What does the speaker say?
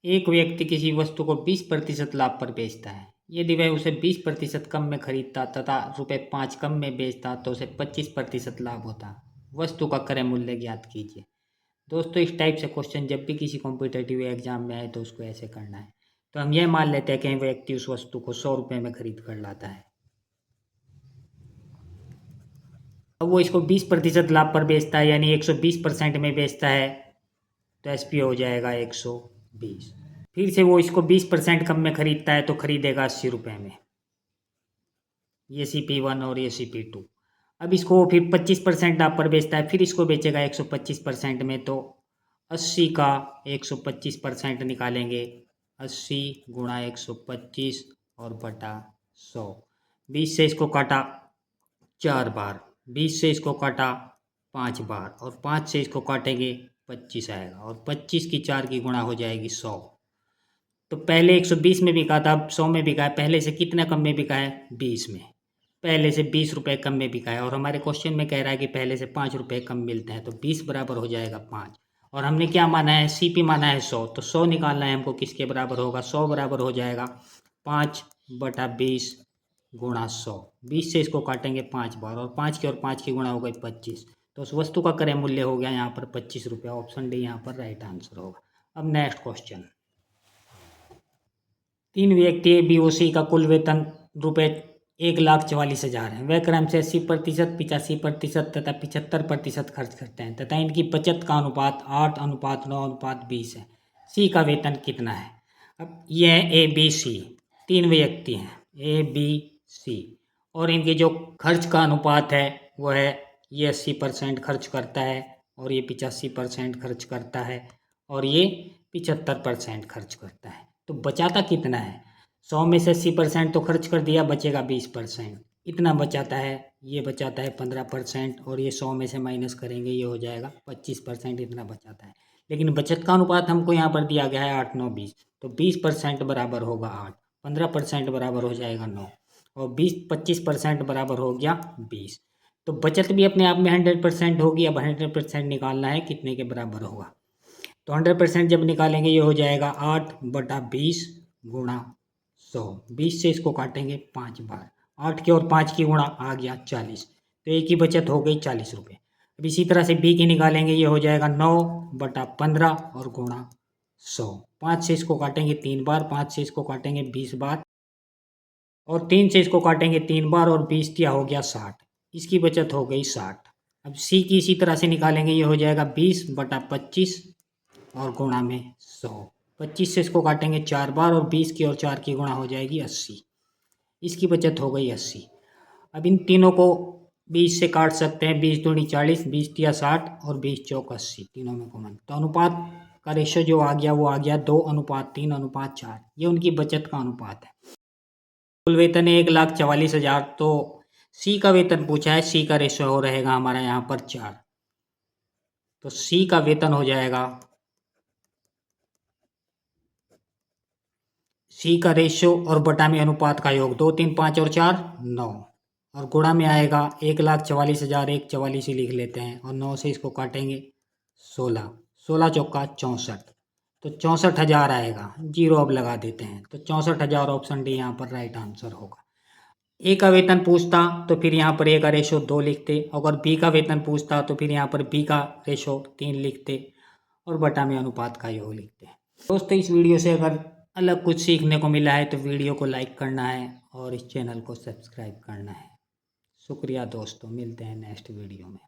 एक व्यक्ति किसी वस्तु को 20% लाभ पर बेचता है। यदि वह उसे 20% कम में खरीदता तथा ₹5 कम में बेचता तो उसे 25% लाभ होता। वस्तु का क्रय मूल्य ज्ञात कीजिए। दोस्तों, इस टाइप से क्वेश्चन जब भी किसी कॉम्पिटेटिव एग्जाम में आए तो उसको ऐसे करना है। तो हम यह मान लेते हैं कि व्यक्ति उस वस्तु को 100 रुपये में खरीद कर लाता है। अब वो इसको 20% लाभ पर बेचता है, यानी 120% में बेचता है, तो SP हो जाएगा 120। फिर से वो इसको 20% कम में खरीदता है तो खरीदेगा 80 रुपये में। ये CP1 और ये CP2। अब इसको फिर 25% लाभ पर बेचता है, फिर इसको बेचेगा 125% में, तो 80 का 125% निकालेंगे। 80 गुणा 125 और बटा 100। 20 से इसको काटा 4 बार, 20 से इसको काटा 5 बार और 5 से इसको काटेंगे 25 आएगा और 25 की 4 की गुणा हो जाएगी 100। तो पहले 120 में बिका था, अब 100 में बिका है। पहले से कितना कम में बिका है? 20 में। पहले से 20 रुपये कम में बिका है और हमारे क्वेश्चन में कह रहा है कि पहले से 5 रुपये कम मिलते हैं, तो 20 बराबर हो जाएगा 5। और हमने क्या माना है? CP माना है 100, तो 100 निकालना है हमको, किसके बराबर होगा? 100 बराबर हो जाएगा 5 बटा 20 गुणा 100। 20 से इसको काटेंगे 5 बार और 5 की गुणा हो गई 25। तो उस वस्तु का क्रय मूल्य हो गया यहाँ पर 25 रुपये। ऑप्शन डी यहाँ पर राइट आंसर होगा। अब नेक्स्ट क्वेश्चन। 3 व्यक्ति BOC का कुल वेतन ₹1,44,000 है। वह क्रम से 80%, 85% तथा 75% खर्च करते हैं तथा इनकी बचत का अनुपात 8:9:20 है। C का वेतन कितना है? अब यह ABC 3 व्यक्ति हैं, ABC, और इनके जो खर्च का अनुपात है वह है, ये 80% खर्च करता है और ये 85% खर्च करता है और ये 75% खर्च करता है। तो बचाता कितना है? 100 में से 80% तो खर्च कर दिया, बचेगा 20%। इतना बचाता है, ये बचाता है 15% और ये 100 में से माइनस करेंगे, ये हो जाएगा 25%। इतना बचाता है। लेकिन बचत का अनुपात हमको यहाँ पर दिया गया है 8:9:20, तो 20% बराबर होगा 8, 15% बराबर हो जाएगा 9 और 25% बराबर हो गया 20। तो बचत भी अपने आप में 100% होगी। अब 100% निकालना है, कितने के बराबर होगा? तो 100% जब निकालेंगे ये हो जाएगा 8/20 गुणा 100। 20 से इसको काटेंगे 5 बार, 8 की और 5 की गुणा आ गया 40, तो एक की बचत हो गई 40 रुपये। अब इसी तरह से B की निकालेंगे, ये हो जाएगा 9/15 और गुणा 100। 5 से इसको काटेंगे 3 बार, 5 से इसको काटेंगे 20 बार और 3 से इसको काटेंगे 3 बार और 20 किया हो गया 60। इसकी बचत हो गई 60। अब C की इसी तरह से निकालेंगे, ये हो जाएगा 20/25 और गुणा में 100। 25 से इसको काटेंगे 4 बार और 20 की और 4 की गुणा हो जाएगी 80। इसकी बचत हो गई 80। अब इन तीनों को 20 से काट सकते हैं। 20 दूनी 40, 20 तिया 60 और 20 चौक 80, तीनों में कॉमन। तो अनुपात का रेशो जो आ गया वो आ गया 2:3:4। ये उनकी बचत का अनुपात है। कुल वेतन है 1,44,000, तो C का वेतन पूछा है। C का रेशो हो रहेगा हमारा यहाँ पर 4, तो C का वेतन हो जाएगा, C का रेशो और बटा में अनुपात का योग 2, 3, 5 और 4 9 और गुणा में आएगा 1,44,000, 144 ही लिख लेते हैं और 9 से इसको काटेंगे 16, 16 चौका 64, तो 64,000 आएगा। जीरो अब लगा देते हैं, तो 64,000 ऑप्शन डी यहाँ पर राइट आंसर होगा। A का वेतन पूछता तो फिर यहाँ पर A का रेशो 2 लिखते, अगर B का वेतन पूछता तो फिर यहाँ पर B का रेशो 3 लिखते और बटा में अनुपात का योग लिखते हैं। दोस्तों, इस वीडियो से अगर अलग कुछ सीखने को मिला है तो वीडियो को लाइक करना है और इस चैनल को सब्सक्राइब करना है। शुक्रिया दोस्तों, मिलते हैं नेक्स्ट वीडियो में।